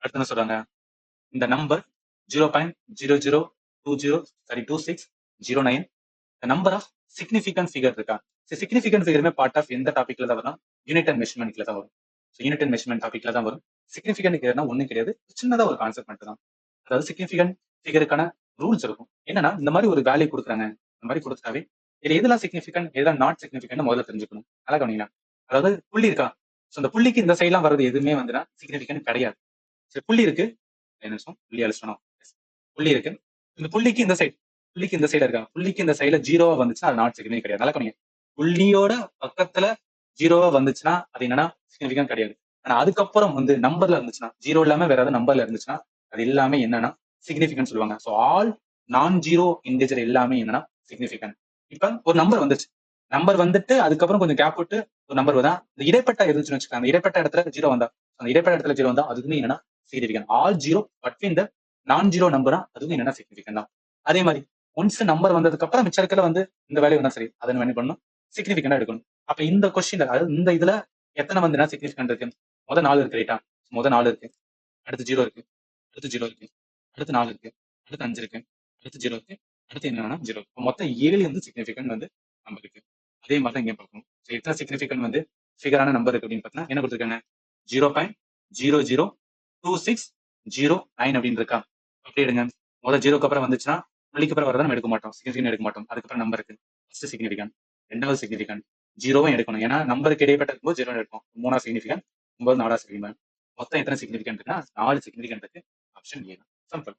அடுத்து என்ன சொல்றாங்க, இந்த number 0.002609 number of significant figure இருக்கா. சிக்னிஃபிகன்ட் ஃபிகருமே பார்ட் ஆஃப் எந்த டாபிக்ல தான் வரும், யூனிட் அண்ட் மெஷர்மெண்ட்ல தான் வரும். யூனிட் அண்ட் மெஷர்மெண்ட் டாபிக்ல தான் வரும். சிக்னிஃபிகன்ட் ஃபிகர்னா ஒண்ணும் கிடையாது, சின்னதா ஒரு கான்செப்ட் மட்டும் தான். அதாவது சிக்னிஃபிகன்ட் ஃபிகருக்கான ரூல்ஸ் இருக்கும். என்னன்னா இந்த மாதிரி ஒரு வேல்யூ கொடுக்குறாங்க, இந்த மாதிரி கொடுத்தாவே இதுல எதெல்லாம் சிக்னிஃபிகன்ட் எதெல்லாம் நாட் சிக்னிஃபிகன்ட் முதல்ல தெரிஞ்சுக்கணும். நல்லா கவனிங்களா. அதாவது புள்ளி இருக்கா, இந்த புள்ளிக்கு இந்த சைட்லாம் வர்றது எதுவுமே வந்துன்னா சிக்னிஃபிகன்ட் கிடையாது. சரி, புள்ளி இருக்கு, என்ன நிமிஷம் புள்ளி அழிச்சோம். புள்ளி இருக்கு, இந்த புள்ளிக்கு இந்த சைடு, புள்ளிக்கு இந்த சைடு இருக்கா, புள்ளிக்கு இந்த சைடுல ஜீரோவா வந்துச்சுன்னா அது நாட் சிக்னிஃபிகன்ட் கிடையாது. நல்லா கவனிங்க. புள்ளியோட பக்கத்துல ஜீரோவா வந்துச்சுன்னா அது என்னன்னா சிக்னிஃபிகன்ட் கிடையாது. ஆனா அதுக்கப்புறம் வந்து நம்பர்ல இருந்துச்சுன்னா, ஜீரோ இல்லாம வேற ஏதாவது நம்பர்ல இருந்துச்சுன்னா அது எல்லாமே என்னன்னா சிக்னிஃபிகன்ட் சொல்லுவாங்க. ஸோ ஆல் நான் ஜீரோ இன்டிஜர் எல்லாமே என்னன்னா சிக்னிஃபிகன்ட். இப்ப ஒரு நம்பர் வந்துச்சு, நம்பர் வந்துட்டு அதுக்கப்புறம் கொஞ்சம் கேப் விட்டு ஒரு நம்பர் வந்தா, இந்த இடைப்பட்ட இருந்துச்சுன்னு வச்சுக்கோங்க, அந்த இடைப்பட்ட இடத்துல ஜீரோ வந்தா, அந்த இடைப்பட்ட இடத்துல ஜீரோ வந்தா அதுக்குமே என்னன்னா சிக்னிஃபிகன்ட். ஆல் ஜீரோ பட்வீன் த நான் ஜீரோ நம்பரா அதுவும் என்னன்னா சிக்னிஃபிகன்ட் தான். அதே மாதிரி ஒன்ஸ் நம்பர் வந்ததுக்கு அப்புறம் மிச்ச இருக்கல வந்து இந்த வேல்யூ வந்தா சரி, அதை நம்ம என்ன பண்ணணும், சிக்னிஃபிகண்டா எடுக்கணும். அப்ப இந்த கொஸ்டின் அதாவது இந்த இதுல எத்தனை வந்து சிக்னிஃபிகன்ட் இருக்கு, முதல் 4 இருக்கு ரைட்டா, முதல் 4 இருக்கு, அடுத்து 0 இருக்கு, அடுத்து 0 இருக்கு, அடுத்து 4 இருக்கு, அடுத்து 5 இருக்கு, அடுத்து 0 இருக்கு, அடுத்து என்னன்னா 0. மொத்தம் 7 வந்து சிக்னிஃபிகன்ட் வந்து நம்பர் இருக்கு. அதே மாதிரி தான் இங்கே பார்க்கணும். ஸோ எத்தனை சிக்னிஃபிகன்ட் வந்து ஃபிகரான நம்பர் இருக்கு அப்படின்னு பார்த்தீங்கன்னா என்ன கொடுத்துருக்காங்க, 0.002609 அப்படின்னு இருக்கா. அப்படி எடுங்க. முதல் ஜீரோக்கு அப்புறம் வந்துச்சுன்னா புள்ளிக்கு அப்புறம் வரதான் நம்ம எடுக்க மாட்டோம், சிக்னிஃபிகன்ட் எடுக்க மாட்டோம். அதுக்கப்புறம் நம்பர் இருக்கு, ஃபர்ஸ்ட் சிக்னிஃபிகன்ட், ரெண்டாவது சிக்னிஃபிகன்ட், ஜீரோவும் எடுக்கணும். ஏன்னா நம்பருக்கு இடைப்பட்ட இருக்கும்போது ஜீரோ எடுக்கும். மூணாவது சிக்னிஃபிகன்ட், 9 4 சிக்னிஃபிகன்ட். மொத்தம் எத்தனை சிக்னிஃபிகன்ட் இருக்குன்னா 4 சிக்னிஃபிகன்ட் இருக்கு. ஆப்ஷன் ஏ தான். சிம்பிள்.